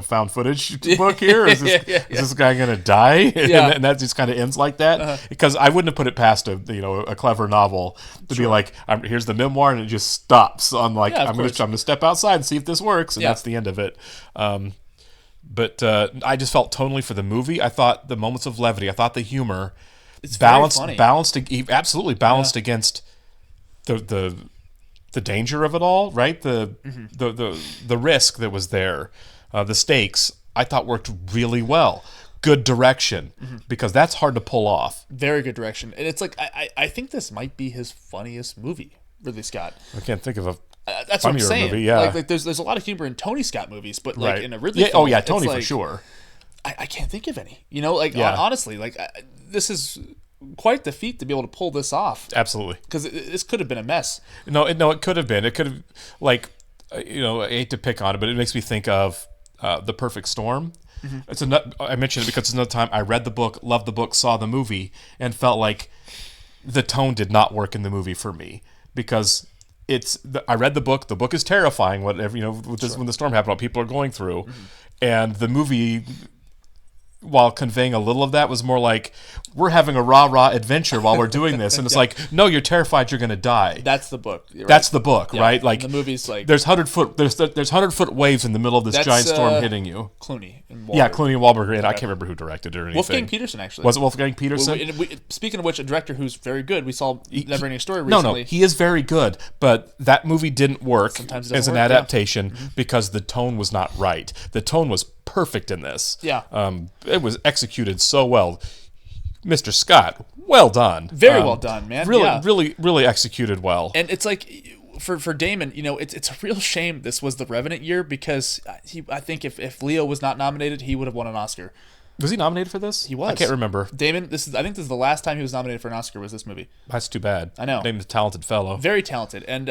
found footage book here? Is this guy gonna die? And that just kind of ends like that. Because I wouldn't have put it past a clever novel to be like, here's the memoir, and it just stops on like I'm gonna step outside and see if this works, and that's the end of it. But I just felt tonally for the movie. I thought the moments of levity, I thought the humor, it's absolutely balanced against the danger of it all, right? The risk that was there, the stakes, I thought worked really well. Good direction, because that's hard to pull off. Very good direction. And it's like, I think this might be his funniest movie, Ridley Scott. I can't think of a that's what I'm saying. movie, yeah. Like there's a lot of humor in Tony Scott movies, but like in a Ridley film, oh yeah, Tony for sure. I can't think of any. Honestly, this is quite the feat to be able to pull this off. Absolutely. Because this could have been a mess. No, it could have been. It could have, I hate to pick on it, but it makes me think of The Perfect Storm. I mentioned it because it's another time I read the book, loved the book, saw the movie, and felt like the tone did not work in the movie for me. Because I read the book is terrifying, whatever, when the storm happened, what people are going through. And the movie, while conveying a little of that, was more like, we're having a rah-rah adventure while we're doing this. And it's like, no, you're terrified you're going to die. That's the book. Right? That's the book, right? Like the movie's like... There's 100-foot waves in the middle of this giant storm hitting you. Clooney and Wahlberg. Yeah, Clooney and Wahlberg. And I can't remember who directed it or anything. Wolfgang Peterson, actually. Was it Wolfgang Peterson? Speaking of which, a director who's very good. We saw Neverending Story recently. No, he is very good. But that movie didn't work as an adaptation because the tone was not right. The tone was perfect in this. Yeah. It was executed so well. Mr. Scott, well done. Very well done, man. Really executed well. And it's like, for Damon, it's a real shame this was the Revenant year, because I think if Leo was not nominated, he would have won an Oscar. Was he nominated for this? He was. I can't remember. Damon, I think this is the last time he was nominated for an Oscar, was this movie. That's too bad. I know. Named a talented fellow. Very talented. And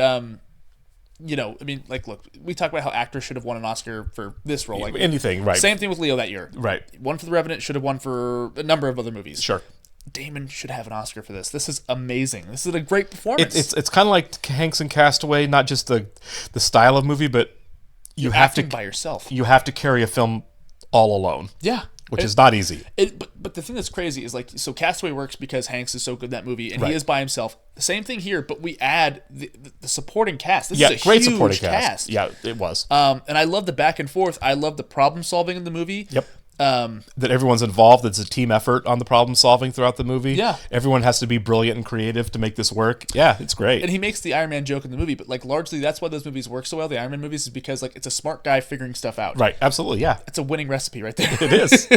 look, we talk about how actors should have won an Oscar for this role. Like anything, right? Same thing with Leo that year. Right. One for The Revenant, should have won for a number of other movies. Sure. Damon should have an Oscar for this. This is amazing. This is a great performance. It's kind of like Hanks and Castaway, not just the style of movie, but you have to by yourself. You have to carry a film all alone. Yeah. Which is not easy. But the thing that's crazy is so Castaway works because Hanks is so good in that movie, and he is by himself. The same thing here, but we add the supporting cast. This is a great huge supporting cast. Yeah, it was. And I love the back and forth. I love the problem solving in the movie. Yep. That everyone's involved. It's a team effort on the problem solving throughout the movie. Yeah. Everyone has to be brilliant and creative to make this work. Yeah, it's great. And he makes the Iron Man joke in the movie, but largely that's why those movies work so well. The Iron Man movies is because it's a smart guy figuring stuff out. Right. Absolutely. Yeah. It's a winning recipe right there. It is.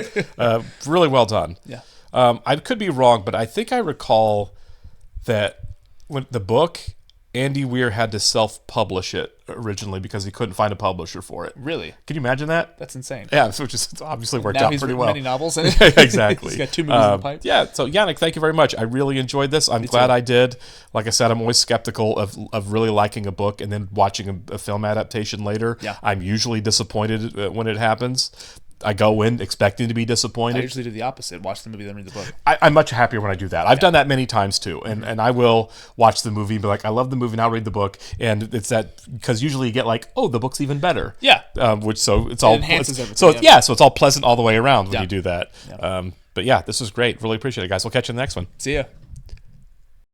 Really well done. Yeah. I could be wrong, but I think I recall that when the book, Andy Weir had to self-publish it originally because he couldn't find a publisher for it. Really? Can you imagine that? That's insane. Yeah, so it's obviously worked now out he's pretty written well. Many novels. Exactly. He's got 2 movies in the pipe. Yeah. So Yannick, thank you very much. I really enjoyed this. I'm glad I did. Like I said, I'm always skeptical of really liking a book and then watching a film adaptation later. Yeah. I'm usually disappointed when it happens. I go in expecting to be disappointed. I usually do the opposite. Watch the movie, then read the book. I'm much happier when I do that. I've done that many times too, and I will watch the movie and be like, I love the movie, now read the book, and it's that because usually you get like, oh, the book's even better. Yeah. It enhances everything. So it's all pleasant all the way around when you do that. Yeah. But yeah, this was great. Really appreciate it, guys. We'll catch you in the next one. See ya.